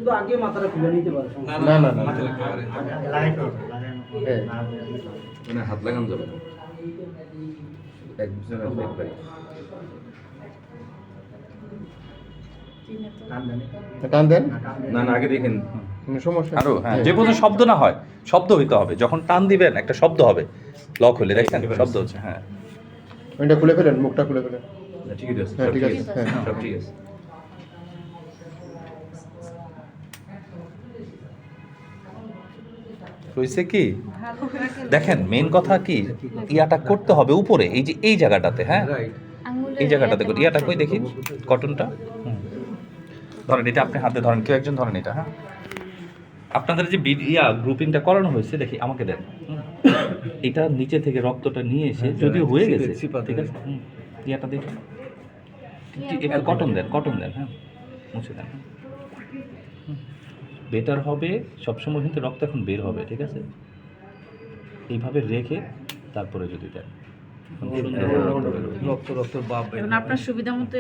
কিন্তু আগে মাথাটা খুলে নিতে পারে। না না না মানে হাত লাগানো যাবে না, এক বিছানা রাখলে একবারই। টান দেন, না না আগে দেখেন কোনো সমস্যা আরো হ্যাঁ, যে পর্যন্ত শব্দ না হয়, শব্দ হইতে হবে। যখন টান দিবেন একটা শব্দ হবে, লক হলে দেখছেন শব্দ হচ্ছে। হ্যাঁ, ওইটা খুলে ফেলেন, মুখটা খুলে ফেলেন। না, ঠিকই আছে, হ্যাঁ, সব ঠিক ঠিক আছে, আছে, হ্যাঁ। সব ঠিক আছে। হয়েছে কি দেখেন, মেইন কথা কি, ইয়াটা করতে হবে উপরে, এই যে এই জায়গাটাতে, হ্যাঁ এই জায়গাটাতে ইয়াটা কই দেখি কটনটা। ধরেন এটা আপনি হাতে ধরেন, কেউ একজন ধরেন এটা। হ্যাঁ, আপনাদের যে গ্রুপিংটা করানো হয়েছে দেখি, আমাকে দেন। এটা নিচে থেকে রক্তটা নিয়ে এসে যদিও হয়ে গেছে, ঠিক আছে, ইয়াটা দেখুন, একটু কটন দেন, কটন দেন, হ্যাঁ মুছে দেন। বেটার হবে সবসময়, কিন্তু রক্ত এখন বের হবে, ঠিক আছে, এইভাবে রেখে তারপরে যদি দেন এখন আপনার সুবিধা মতো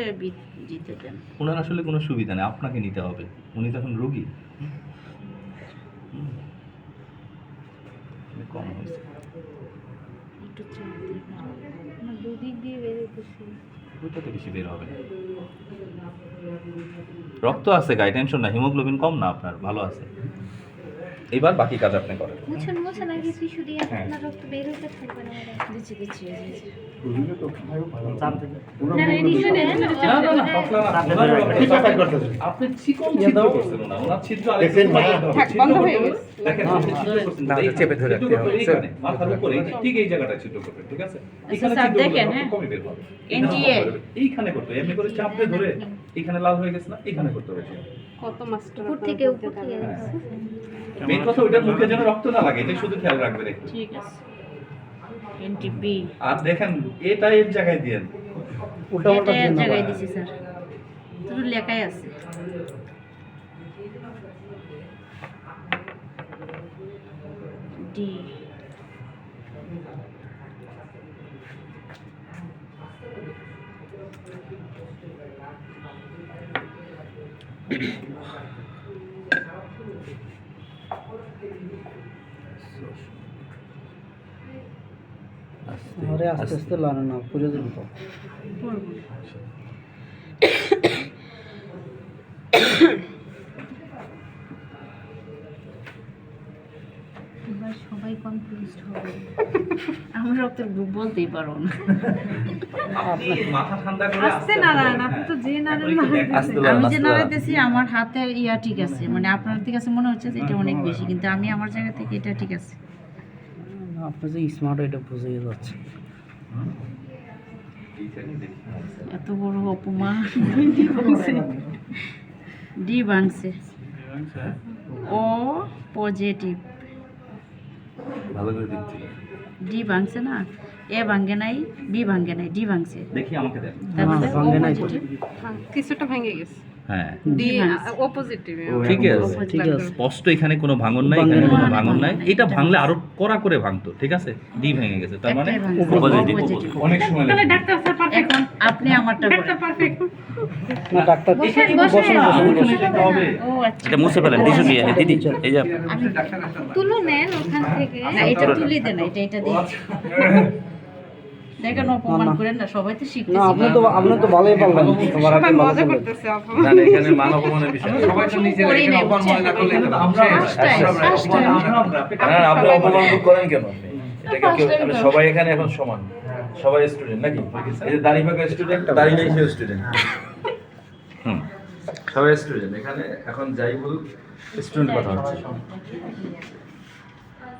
দিতে দেন। ওনার আসলে কোনো সুবিধা নেই, আপনাকে নিতে হবে, উনি তখন রোগী। কম হয়েছে, একটু চাপ দিবেন। আমার দুদিক দিয়ে বেরোতেছি। ওইটাতে বেশি বের হবে না। রক্ত আছে গায়ে, টেনশন না, হিমোগ্লোবিন কম না আপনার, ভালো আছে। এবার বাকি কাজ আপনি করেন। মুছুন আগে টিস্যু দিয়ে হ্যাঁ। আপনার রক্ত বের হতে থাকবে না। দিচ্ছি দিচ্ছি দিচ্ছি। না না টিস্যু নেন। আপনি চিকন ছিদ্র করছেন না, ওনার ছিদ্র আরেকটু দেখেন না। থাক, বন্ধ হয়ে গেছে। দেখেন আপনি ছিদ্র করছেন না, এই চেপে ধরে রাখতে হবে এইখানে, মাথার উপরে, এই যে ঠিক এই জায়গাটায় ছিদ্র করবেন, ঠিক আছে, এখানে স্যার ছিদ্র দেখেন, করলে হ্যাঁ। রক্ত কমই বের হবে। NTA এইখানে করতে হবে, এমনি করে চাপতে ধরে এখানে লাল হয়ে গেছে না, এখানে করতে হবে। কত মাস্টার উপর থেকে হ্যাঁ, মেন কথা ওইটার মুখে যেন রক্ত না লাগে, এটা শুধু খেয়াল রাখবেন একটু। ঠিক আছে। এনটিপি আর দেখেন এটা এর জায়গায় দিয়েন, এটা এক জায়গায় দিছি স্যার, শুধু লেখাই আছে। ডি আরে আস্তে আস্তে লানো না, পুরো দিন তো। পড়বো। এবার সবাই কনফিউজড হবে। আমার রক্তের গ্রুপ বলতেই পারো না। আপনি মাথা ঠান্ডা করে আস্তে নাড়ান, আপনি তো যে নাড়ান আমি যে নাড়াইতেছি আমার হাতের ইয়া ঠিক আছে, মানে আপনার ঠিক আছে মনে হচ্ছে যে এটা অনেক বেশি, কিন্তু আমি আমার জায়গা থেকে এটা ঠিক আছে। আপনি যে স্মার্ট, এটা বুঝে যাচ্ছে। এত বড় অপমান। ডি ভাঙছে, ডি ভাঙছে, ও পজিটিভ, ভালো করে দিচ্ছি। ডি ভাঙছে না, এ ভাঙে নাই, বি ভাঙে নাই, ডি ভাঙছে। দেখি আমাকে দেন। তারপরে না, ভাঙে নাই তো। কিছুটা ভেঙে গেছে। হ্যাঁ ডি ভাঙছে। ও পজিটিভ। ঠিক আছে, ঠিক আছে। স্পষ্ট এখানে কোনো ভাঙন নাই, এখানে কোনো ভাঙন নাই। এটা ভাঙলে আরো কড়া করে ভাঙতো, ঠিক আছে, ডি ভেঙে গেছে, তার মানে একটাই ভাঙছে, পজিটিভ। positive। অনেক সময় লাগে। Doctor sir perfect. এখন আপনি আমারটা করেন। পারফেক্ট। না ডাক্তার, বসেন, বসেন বসেন। বসেন। ও আচ্ছা, এটা মুছে ফেলেন, টিস্যু দিয়ে দিদি, এই যে আমি তুলো নেন ওখান থেকে। না, এটা তুলি দেন, এটা দিই। দেখেন অপমান করেন না, সবাই তো না শিখতেছি। আপনি তো ভালোই পারলেন। সবার সবাই আগে ভালো মজা বললেন। করতেছে আপু। না না, এখানে মানব অপমানের বিষয় নেই। সবাই তো নিজের করি নাই, বুঝছেন? আমরা না না, আপনি অপমান বোধ করেন কেন? এটা কেউ, সবাই এখানে এখন সমান, সবাই স্টুডেন্ট নাকি? এই যে দাড়ি পাকা স্টুডেন্ট, দাড়ি নেই সেও স্টুডেন্ট। সবাই স্টুডেন্ট এখানে, এখন যাই বলুক স্টুডেন্ট কথা হচ্ছে।